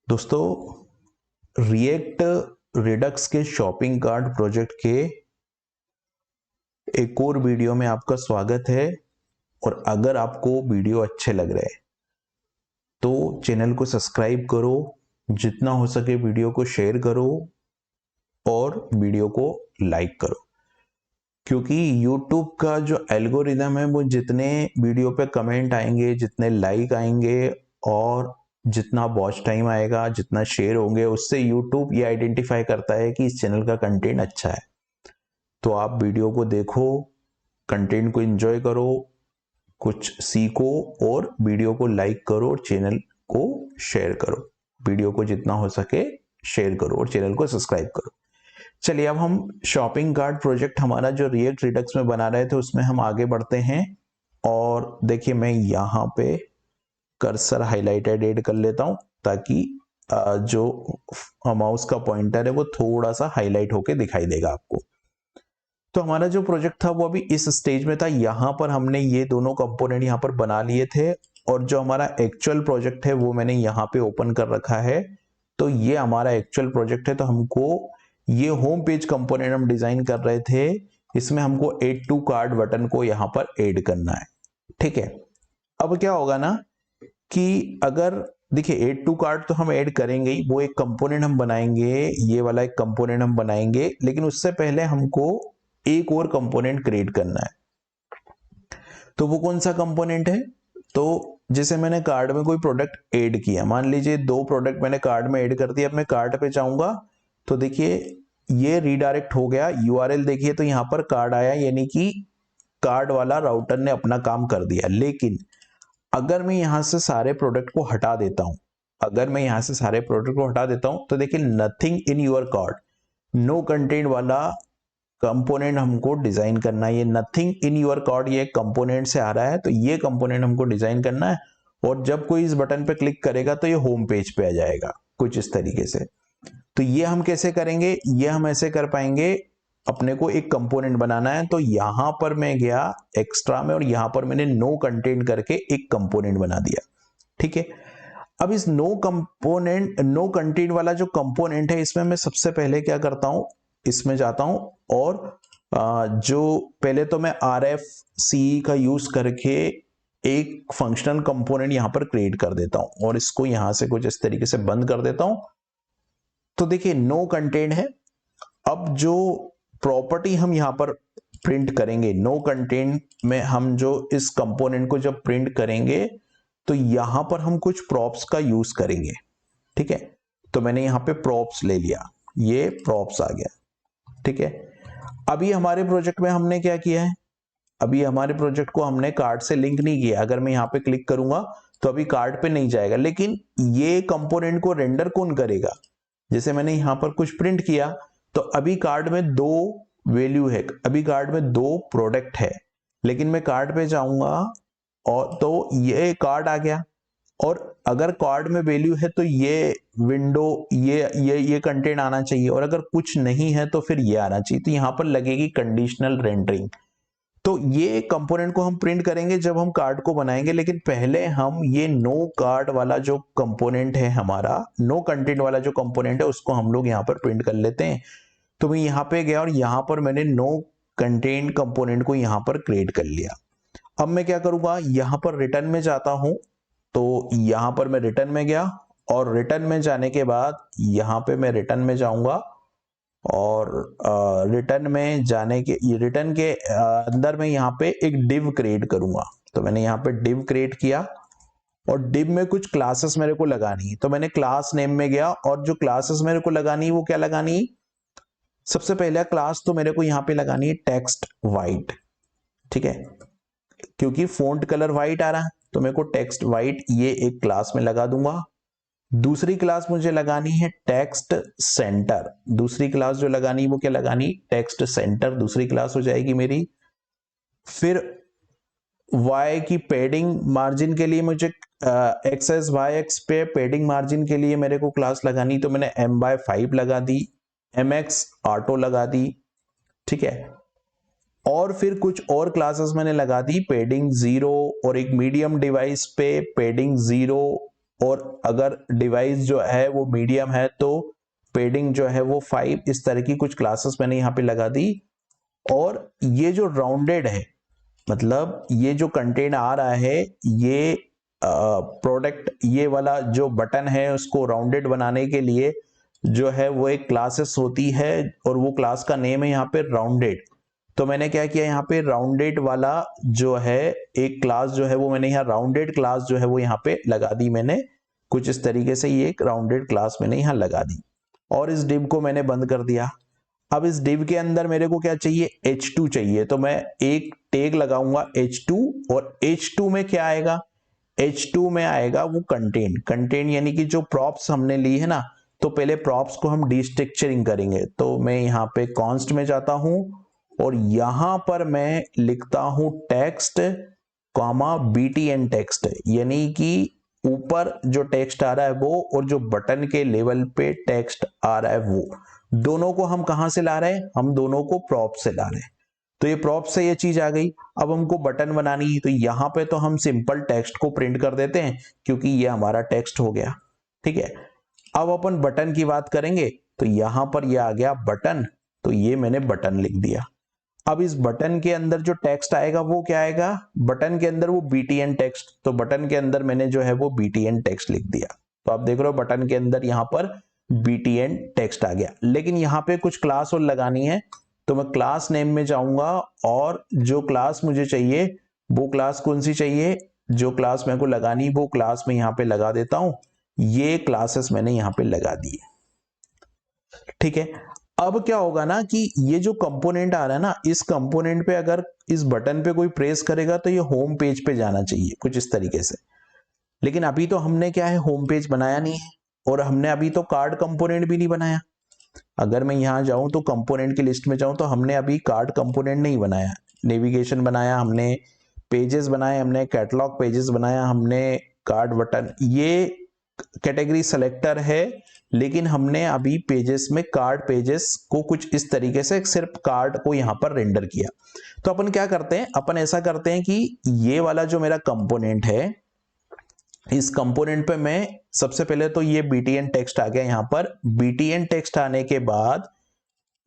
दोस्तों, react Redux के shopping cart project के एक और वीडियो में आपका स्वागत है। और अगर आपको वीडियो अच्छे लग रहे हैं तो चैनल को सब्सक्राइब करो, जितना हो सके वीडियो को शेयर करो और वीडियो को लाइक करो, क्योंकि YouTube का जो एल्गोरिदम है वो जितने वीडियो पे कमेंट आएंगे, जितने लाइक आएंगे और जितना वॉच टाइम आएगा, जितना शेयर होंगे, उससे YouTube ये आइडेंटिफाई करता है कि इस चैनल का कंटेंट अच्छा है। तो आप वीडियो को देखो, कंटेंट को एंजॉय करो, कुछ सीखो और वीडियो को लाइक करो और चैनल को शेयर करो। वीडियो को जितना हो सके शेयर करो और चैनल को सब्सक्राइब करो। चलिए, अब हम शॉपिंग कार्ट प्रोजेक्ट हमारा जो रिएक्ट रिडक्स में बना रहे थे उसमें हम आगे बढ़ते हैं। और देखिए, मैं यहाँ पे कर्सर हाईलाइटेड ऐड कर लेता हूं ताकि जो माउस का पॉइंटर है वो थोड़ा सा हाईलाइट होके दिखाई देगा आपको। तो हमारा जो प्रोजेक्ट था वो अभी इस स्टेज में था। यहाँ पर हमने ये दोनों कंपोनेंट यहाँ पर बना लिए थे और जो हमारा एक्चुअल प्रोजेक्ट है वो मैंने यहाँ पे ओपन कर रखा है। तो ये हमारा एक्चुअल प्रोजेक्ट है। तो हमको ये होम पेज कंपोनेंट हम डिजाइन कर रहे थे, इसमें हमको ऐड टू कार्ट बटन को यहाँ पर ऐड करना है। ठीक है, अब क्या होगा ना कि अगर देखिए, ऐड टू कार्ट तो हम ऐड करेंगे ही, वो एक कंपोनेंट हम बनाएंगे, ये वाला एक कंपोनेंट हम बनाएंगे, लेकिन उससे पहले हमको एक और कंपोनेंट क्रिएट करना है। तो वो कौन सा कंपोनेंट है? तो जैसे मैंने कार्ड में कोई प्रोडक्ट ऐड किया, मान लीजिए 2 प्रोडक्ट मैंने कार्ड में ऐड कर दिया। अब मैं कार्ड पे जाऊंगा तो देखिए ये रीडायरेक्ट हो गया। यूआरएल देखिए तो यहाँ पर कार्ड आया, यानी कि कार्ड वाला राउटर ने अपना काम कर दिया। लेकिन अगर मैं यहां से सारे प्रोडक्ट को हटा देता हूं, अगर मैं यहां से सारे प्रोडक्ट को हटा देता हूं तो देखिए nothing in your cart, no content वाला कंपोनेंट हमको डिजाइन करना है। ये नथिंग इन योर कार्ट ये कंपोनेंट से आ रहा है, तो ये कंपोनेंट हमको डिजाइन करना है। और जब कोई इस बटन पे क्लिक करेगा तो ये होम पेज पे आ जाएगा कुछ इस तरीके से। तो ये हम कैसे करेंगे? ये हम ऐसे कर पाएंगे, अपने को एक कंपोनेंट बनाना है। तो यहां पर मैं गया एक्स्ट्रा में और यहां पर मैंने नो कंटेंट करके एक कंपोनेंट बना दिया। ठीक है, अब इस नो कंटेंट वाला जो कंपोनेंट है, इसमें मैं सबसे पहले क्या करता हूं, इसमें जाता हूं और जो पहले तो मैं RFCE का यूज करके एक फंक्शनल कंपोनेंट यहां पर क्रिएट कर देता हूं और इसको यहां से कुछ इस तरीके से बंद कर देता हूं। तो देखिए नो कंटेंट है। अब जो प्रॉपर्टी हम यहां पर प्रिंट करेंगे, नो कंटेंट में हम जो इस कंपोनेंट को जब प्रिंट करेंगे तो यहां पर हम कुछ प्रॉप्स का यूज करेंगे। ठीक है, तो मैंने यहां पे प्रॉप्स ले लिया, ये प्रॉप्स आ गया। ठीक है, अभी हमारे प्रोजेक्ट में हमने क्या किया है, अभी हमारे प्रोजेक्ट को हमने कार्ड से लिंक नहीं किया। अगर मैं यहां पे क्लिक करूंगा तो अभी कार्ड पे नहीं जाएगा, लेकिन ये कंपोनेंट को रेंडर कौन करेगा? जैसे मैंने यहां पर कुछ प्रिंट किया तो अभी कार्ड में 2 वैल्यू है, अभी कार्ड में 2 प्रोडक्ट है, लेकिन मैं कार्ड पे जाऊंगा और तो ये कार्ड आ गया। और अगर कार्ड में वैल्यू है तो ये विंडो, ये कंटेंट आना चाहिए, और अगर कुछ नहीं है तो फिर ये आना चाहिए। तो यहां पर लगेगी कंडीशनल रेंडरिंग। तो ये कंपोनेंट को हम प्रिंट करेंगे जब हम कार्ड को बनाएंगे, लेकिन पहले हम ये नो कार्ड वाला जो कंपोनेंट है, हमारा नो कंटेंट वाला जो कंपोनेंट है, उसको हम लोग यहाँ पर प्रिंट कर लेते हैं। तो मैं यहाँ पे गया और यहाँ पर मैंने नो कंटेंट कंपोनेंट को यहाँ पर क्रिएट कर लिया। अब मैं क्या करूंगा, यहाँ पर रिटर्न में जाता हूं। तो यहाँ पर मैं रिटर्न में गया और रिटर्न में जाने के बाद यहाँ पे मैं रिटर्न में जाऊंगा और रिटर्न में जाने के रिटर्न के अंदर में यहाँ पे एक डिव क्रिएट करूंगा। तो मैंने यहाँ पे डिव क्रिएट किया और डिव में कुछ क्लासेस मेरे को लगानी है। तो मैंने क्लास नेम में गया और जो क्लासेस मेरे को लगानी है वो क्या लगानी है, सबसे पहला क्लास तो मेरे को यहाँ पे लगानी है टेक्स्ट वाइट। ठीक है, क्योंकि फ़ॉन्ट कलर वाइट आ रहा है तो मेरे को टेक्स्ट वाइट ये एक क्लास में लगा दूंगा। दूसरी क्लास मुझे लगानी है टेक्स्ट सेंटर। दूसरी क्लास जो लगानी है वो क्या लगानी, टेक्स्ट सेंटर दूसरी क्लास हो जाएगी मेरी। फिर y की पैडिंग मार्जिन के लिए मुझे एक्स वाई एक्स पे पैडिंग मार्जिन के लिए मेरे को क्लास लगानी, तो मैंने m/5 लगा दी, mx ऑटो लगा दी। ठीक है, और फिर कुछ और क्लासेस मैंने लगा दी, पैडिंग 0 और एक मीडियम डिवाइस पे पैडिंग 0 और अगर डिवाइस जो है वो मीडियम है तो पेडिंग जो है वो 5, इस तरह की कुछ क्लासेस मैंने यहाँ पे लगा दी। और ये जो राउंडेड है, मतलब ये जो कंटेंट आ रहा है, ये प्रोडक्ट, ये वाला जो बटन है उसको राउंडेड बनाने के लिए जो है वो एक क्लासेस होती है और वो क्लास का नेम है यहाँ पे राउंडेड। तो मैंने क्या किया, यहाँ पे राउंडेड वाला जो है एक क्लास जो है वो मैंने यहाँ राउंडेड क्लास जो है वो यहाँ पे लगा दी मैंने। कुछ इस तरीके से ये एक राउंडेड क्लास मैंने यहाँ लगा दी और इस डिव को मैंने बंद कर दिया। अब इस डिव के अंदर मेरे को क्या चाहिए, h2 चाहिए। तो मैं एक टैग लगाऊंगा h2 और h2 में क्या आएगा, h2 में आएगा वो कंटेंट यानी कि जो प्रॉप्स हमने ली है ना, तो पहले प्रॉप्स को हम डिस्ट्रक्चरिंग करेंगे। तो मैं यहाँ पे कॉन्स्ट में जाता हूं और यहां पर मैं लिखता हूं टेक्स्ट कॉमा btn टेक्स्ट, यानी कि ऊपर जो टेक्स्ट आ रहा है वो और जो बटन के लेवल पे टेक्स्ट आ रहा है वो, दोनों को हम कहां से ला रहे हैं, हम दोनों को प्रॉप से ला रहे हैं। तो ये प्रॉप से ये चीज आ गई। अब हमको बटन बनानी है तो यहाँ पे तो हम सिंपल टेक्स्ट को प्रिंट कर देते हैं क्योंकि ये हमारा टेक्स्ट हो गया, ठीक है। अब अपन बटन की बात करेंगे तो यहाँ पर ये आ गया बटन, तो ये मैंने बटन लिख दिया। अब इस बटन के अंदर जो टेक्स्ट आएगा वो क्या आएगा, बटन के अंदर वो btn टेक्स्ट, तो बटन के अंदर मैंने जो है वो btn टेक्स्ट लिख दिया। तो आप देख रहे हो बटन के अंदर यहाँ पर btn टेक्स्ट आ गया। लेकिन यहाँ पे कुछ क्लास और लगानी है, तो मैं क्लास नेम में जाऊंगा और जो क्लास मुझे चाहिए वो क्लास कौन सी चाहिए, जो क्लास मेरे को लगानी वो क्लास में यहाँ पे लगा देता हूं। ये क्लासेस मैंने यहाँ पे लगा दिए, ठीक है। अब क्या होगा ना कि ये जो कंपोनेंट आ रहा है ना, इस कंपोनेंट पे अगर इस बटन पे कोई प्रेस करेगा तो ये होम पेज पे जाना चाहिए कुछ इस तरीके से। लेकिन अभी तो हमने क्या है, होम पेज बनाया नहीं है और हमने अभी तो कार्ड कंपोनेंट भी नहीं बनाया। अगर मैं यहाँ जाऊं तो कंपोनेंट की लिस्ट में जाऊं तो हमने अभी कार्ड कंपोनेंट नहीं बनाया, नेविगेशन बनाया हमने, पेजेस बनाए हमने, कैटलॉग पेजेस बनाया हमने, कार्ड बटन, ये कैटेगरी सेलेक्टर है। लेकिन हमने अभी पेजेस में कार्ड पेजेस को कुछ इस तरीके से सिर्फ कार्ड को यहां पर रेंडर किया। तो अपन क्या करते हैं, अपन ऐसा करते हैं कि ये वाला जो मेरा कंपोनेंट है, इस कंपोनेंट पे मैं सबसे पहले तो ये btn टेक्स्ट आ गया, यहां पर btn टेक्स्ट आने के बाद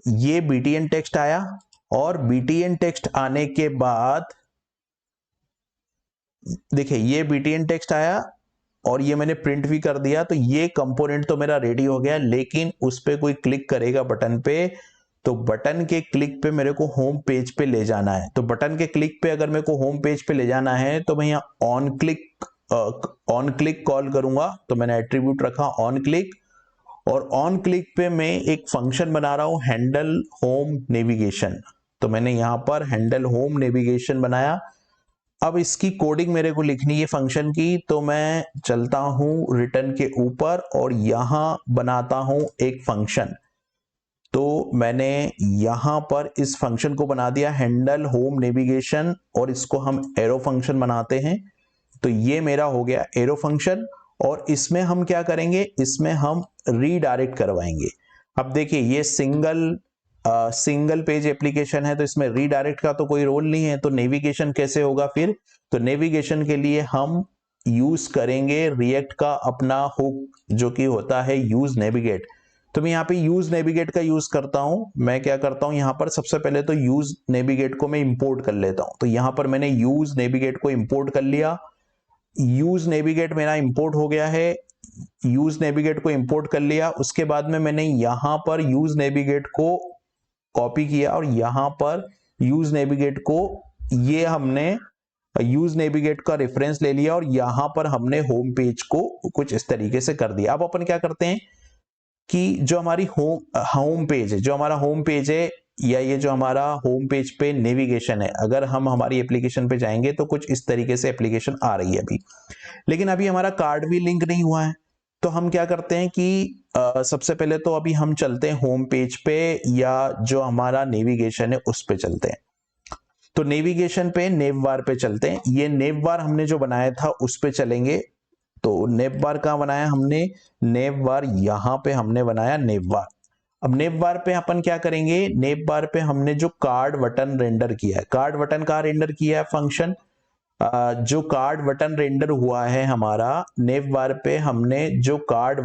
ये btn टेक्स्ट आया और btn टेक्स्ट आने के बाद देखिए ये btn टेक्स्ट आया और ये मैंने प्रिंट भी कर दिया। तो ये कंपोनेंट तो मेरा रेडी हो गया। लेकिन उस पे कोई क्लिक करेगा बटन पे, तो बटन के क्लिक पे मेरे को होम पेज पे ले जाना है। तो बटन के क्लिक पे अगर मेरे को होम पेज पे ले जाना है तो मैं यहाँ ऑन क्लिक कॉल करूंगा। तो मैंने एट्रीब्यूट रखा ऑन क्लिक और ऑन क्लिक पे मैं एक फंक्शन बना रहा हूं हैंडल होम नेविगेशन। तो मैंने यहां पर हैंडल होम नेविगेशन बनाया। अब इसकी कोडिंग मेरे को लिखनी है फंक्शन की, तो मैं चलता हूं रिटर्न के ऊपर और यहां बनाता हूं एक फंक्शन। तो मैंने यहां पर इस फंक्शन को बना दिया हैंडल होम नेविगेशन और इसको हम एरो फंक्शन बनाते हैं। तो ये मेरा हो गया एरो फंक्शन और इसमें हम क्या करेंगे, इसमें हम रीडायरेक्ट करवाएंगे। अब देखिए ये सिंगल पेज एप्लीकेशन है तो इसमें रीडायरेक्ट का तो कोई रोल नहीं है। तो नेविगेशन कैसे होगा फिर, तो नेविगेशन के लिए हम यूज करेंगे रिएक्ट का अपना हुक जो कि होता है यूज नेविगेट। तो मैं यहाँ पे यूज नेविगेट का यूज करता हूं। मैं क्या करता हूं, यहाँ पर सबसे पहले तो यूज नेविगेट को मैं इंपोर्ट कर लेता हूं। तो यहाँ पर मैंने यूज नेविगेट को इंपोर्ट कर लिया। यूज नेविगेट मेरा इंपोर्ट हो गया है, यूज नेविगेट को इंपोर्ट कर लिया। उसके बाद में मैंने यहां पर यूज नेविगेट को कॉपी किया और यहां पर यूज नेविगेट को, ये हमने यूज नेविगेट का रेफरेंस ले लिया और यहां पर हमने होम पेज को कुछ इस तरीके से कर दिया। अब अपन क्या करते हैं कि जो हमारी होम पेज है, जो हमारा होम पेज है या ये जो हमारा होम पेज पे नेविगेशन है, अगर हम हमारी एप्लीकेशन पे जाएंगे तो कुछ इस तरीके से एप्लीकेशन आ रही है अभी। लेकिन अभी हमारा कार्ड भी लिंक नहीं हुआ है। तो हम क्या करते हैं कि सबसे पहले तो अभी हम चलते हैं होम पेज पे या जो हमारा नेविगेशन है उस पे चलते हैं। तो नेविगेशन पे नेव बार पे चलते हैं। ये नेव बार हमने जो बनाया था उस पे चलेंगे। तो नेव बार कहाँ बनाया हमने, नेव बार यहां पे हमने बनाया नेव बार। अब नेव बार पे अपन क्या करेंगे, नेव बार पे हमने जो कार्ड बटन रेंडर किया है, कार्ड बटन का रेंडर किया है फंक्शन, जो कार्ड बटन रेंडर हुआ है हमारा नेव बार पे, हमने जो कार्ड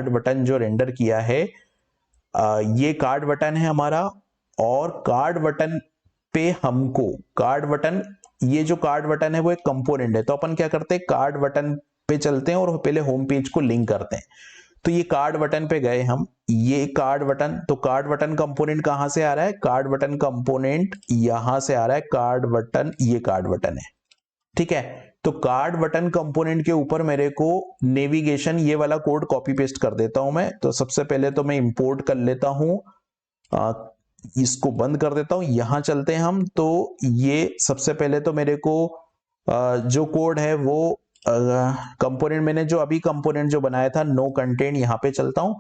बटन जो रेंडर किया है, ये कार्ड बटन है हमारा। और कार्ड बटन पे हमको ये जो कार्ड बटन है वो एक कंपोनेंट है। तो अपन क्या करते हैं, कार्ड बटन पे चलते हैं और पहले होम पेज को लिंक करते हैं। तो ये कार्ड बटन पे गए हम, ये कार्ड बटन, तो कार्ड बटन कंपोनेंट कहां से आ रहा है, कार्ड बटन कंपोनेंट यहां से आ रहा है। कार्ड बटन, ये कार्ड बटन है, ठीक है। तो कार्ड बटन कंपोनेंट के ऊपर मेरे को नेविगेशन, ये वाला कोड कॉपी पेस्ट कर देता हूं मैं। तो सबसे पहले तो मैं इंपोर्ट कर लेता हूं, इसको बंद कर देता हूं। यहां चलते हैं हम। तो ये सबसे पहले तो मेरे को जो कोड है वो कंपोनेंट, मैंने जो अभी कंपोनेंट जो बनाया था नो कंटेंट, यहां पे चलता हूं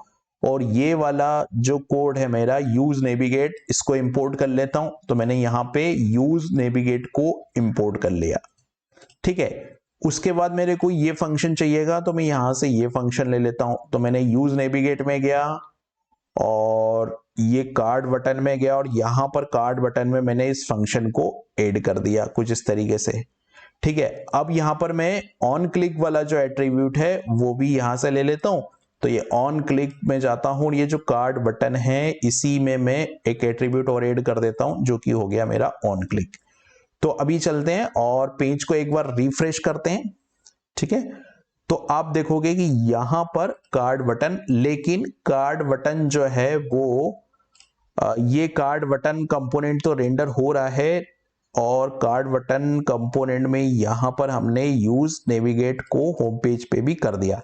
और ये वाला जो कोड है मेरा यूज नेविगेट, इसको इंपोर्ट कर लेता हूं। तो मैंने यहां पे यूज नेविगेट को इंपोर्ट कर लिया, ठीक है। उसके बाद मेरे को ये फंक्शन चाहिएगा, तो मैं यहां से ये फंक्शन ले लेता हूं। तो मैंने यूज नेविगेट में गया और ये कार्ड बटन में गया और यहां पर कार्ड बटन में मैंने इस फंक्शन को ऐड कर दिया कुछ इस तरीके से, ठीक है। अब यहां पर मैं ऑन क्लिक वाला जो एट्रीब्यूट है वो भी यहां से ले लेता हूं। तो ये ऑन क्लिक में जाता हूं और ये जो कार्ड बटन है इसी में मैं एक एट्रीब्यूट और ऐड कर देता हूं जो कि हो गया मेरा ऑन क्लिक। तो अभी चलते हैं और पेज को एक बार रिफ्रेश करते हैं, ठीक है। तो आप देखोगे कि यहां पर कार्ड बटन, लेकिन कार्ड बटन जो है वो ये कार्ड बटन कंपोनेंट तो रेंडर हो रहा है और कार्ड बटन कंपोनेंट में यहां पर हमने यूज नेविगेट को होम पेज पे भी कर दिया।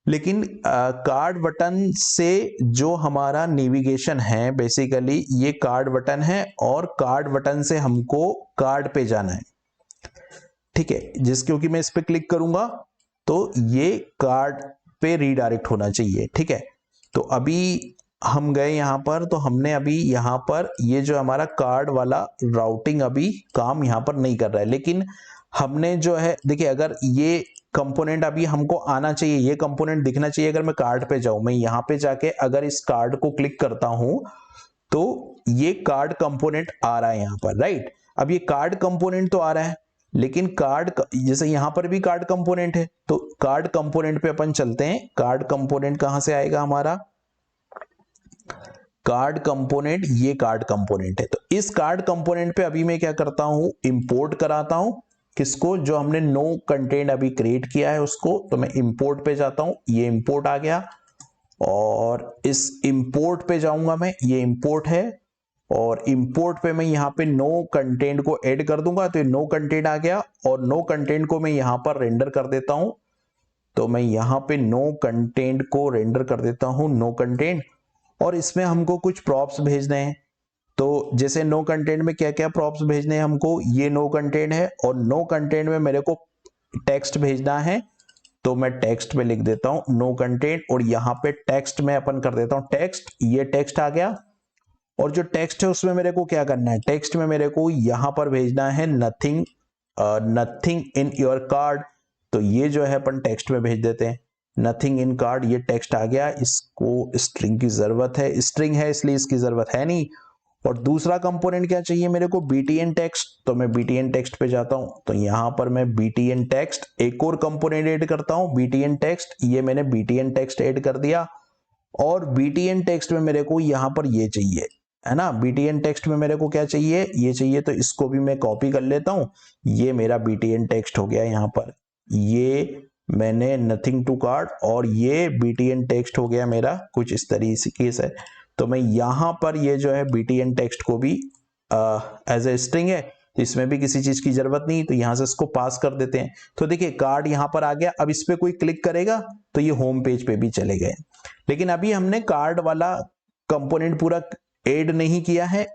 लेकिन कार्ड बटन से जो हमारा नेविगेशन है बेसिकली ये कार्ड बटन है और कार्ड बटन से हमको कार्ड पे जाना है, ठीक है। क्योंकि मैं इस पे क्लिक करूंगा तो ये कार्ड पे रीडायरेक्ट होना चाहिए, ठीक है। तो अभी हम गए यहां पर, तो हमने अभी यहां पर ये जो हमारा कार्ड वाला राउटिंग अभी काम यहां पर नहीं कर रहा है, लेकिन हमने जो है देखिए, अगर ये कंपोनेंट अभी हमको आना चाहिए, ये कंपोनेंट दिखना चाहिए। अगर मैं कार्ड पे जाऊं, मैं यहां पे जाके अगर इस कार्ड को क्लिक करता हूं तो ये कार्ड कंपोनेंट आ रहा है यहां पर, राइट। अब ये कार्ड कंपोनेंट तो आ रहा है, लेकिन कार्ड जैसे यहां पर भी कार्ड कंपोनेंट है, तो कार्ड कंपोनेंट पे अपन चलते हैं। कार्ड कंपोनेंट कहां से आएगा हमारा, कार्ड कंपोनेंट, ये कार्ड कंपोनेंट है। तो इस कार्ड कंपोनेंट पे अभी मैं क्या करता हूं, इंपोर्ट कराता हूं। किसको, जो हमने नो कंटेंट अभी क्रिएट किया है उसको। तो मैं इंपोर्ट पे जाता हूं, ये इंपोर्ट आ गया और इस इंपोर्ट पे जाऊंगा मैं, ये इंपोर्ट है और इंपोर्ट पे मैं यहाँ पे नो कंटेंट को ऐड कर दूंगा। तो ये नो कंटेंट आ गया और नो कंटेंट को मैं यहाँ पर रेंडर कर देता हूं। तो मैं यहाँ पे नो कंटेंट को रेंडर कर देता हूं, नो कंटेंट। और इसमें हमको कुछ प्रॉप्स भेजने हैं। तो जैसे नो कंटेंट में क्या क्या प्रॉप्स भेजने हैं हमको, ये नो कंटेंट है और नो कंटेंट में मेरे को टेक्स्ट भेजना है। तो मैं टेक्स्ट में लिख देता हूं नो कंटेंट और यहाँ पे टेक्स्ट में अपन कर देता हूं टेक्स्ट, ये टेक्स्ट आ गया। और जो टेक्स्ट है उसमें मेरे को क्या करना है, टेक्स्ट में मेरे को यहां पर भेजना है नथिंग इन योर कार्ड। तो ये जो है अपन टेक्स्ट में भेज देते हैं नथिंग इन कार्ड, ये टेक्स्ट आ गया। इसको स्ट्रिंग की जरूरत है, स्ट्रिंग है इसलिए इसकी जरूरत है नहीं। और दूसरा कंपोनेंट क्या चाहिए मेरे को, btn टेक्स्ट। तो मैं btn टेक्स्ट पे जाता हूं। तो यहां पर मैं btn टेक्स्ट एक और कंपोनेंट ऐड करता हूं, btn टेक्स्ट। ये मैंने btn टेक्स्ट ऐड कर दिया और btn टेक्स्ट में मेरे को यहां पर ये चाहिए, है ना। btn टेक्स्ट में मेरे को क्या चाहिए, ये चाहिए। तो इसको भी मैं कॉपी कर लेता हूं। ये मेरा btn टेक्स्ट हो गया यहां पर, ये मैंने नथिंग टू कार्ड और ये btn टेक्स्ट हो गया मेरा कुछ इस तरीके से। तो मैं यहां पर ये जो है btn टेक्स्ट को भी एज ए स्ट्रिंग है, तो इसमें भी किसी चीज की जरूरत नहीं, तो यहां से इसको पास कर देते हैं। तो देखिए कार्ड यहां पर आ गया। अब इस पे कोई क्लिक करेगा तो ये होम पेज पे भी चले गए। लेकिन अभी हमने कार्ड वाला कंपोनेंट पूरा ऐड नहीं किया है,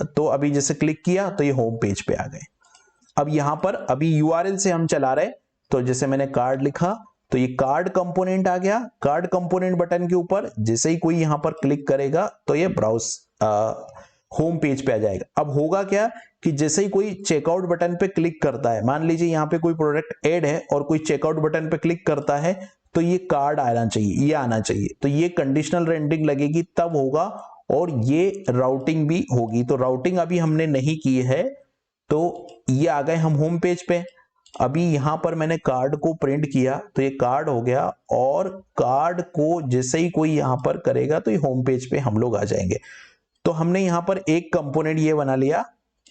तो अभी जैसे क्लिक किया तो ये होम पेज पे आ गए। अब यहां पर अभी URL से हम चला रहे, तो जैसे मैंने कार्ड लिखा तो ये कार्ड कंपोनेंट आ गया। कार्ड कंपोनेंट बटन के ऊपर जैसे ही कोई यहां पर क्लिक करेगा तो ये ब्राउज होम पेज पे आ जाएगा। अब होगा क्या कि जैसे ही कोई चेकआउट बटन पे क्लिक करता है, मान लीजिए यहाँ पे कोई प्रोडक्ट ऐड है और कोई चेकआउट बटन पे क्लिक करता है, तो ये कार्ड आना चाहिए, ये आना चाहिए। तो ये कंडीशनल रेंडरिंग लगेगी तब होगा और ये राउटिंग भी होगी। तो राउटिंग अभी हमने नहीं की है, तो ये आ गए हम होम पेज पे। अभी यहाँ पर मैंने कार्ड को प्रिंट किया तो ये कार्ड हो गया, और कार्ड को जैसे ही कोई यहाँ पर करेगा तो ये होम पेज पे हम लोग आ जाएंगे। तो हमने यहाँ पर एक कंपोनेंट ये बना लिया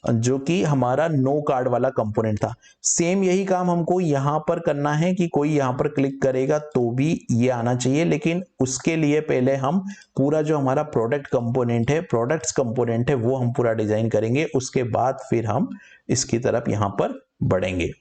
जो कि हमारा नो कार्ड वाला कंपोनेंट था। सेम यही काम हमको यहाँ पर करना है कि कोई यहाँ पर क्लिक करेगा तो भी ये आना चाहिए, लेकिन उसके लिए पहले हम पूरा जो हमारा प्रोडक्ट कंपोनेंट है, प्रोडक्ट्स कंपोनेंट है, वो हम पूरा डिजाइन करेंगे। उसके बाद फिर हम इसकी तरफ यहाँ पर बढ़ेंगे।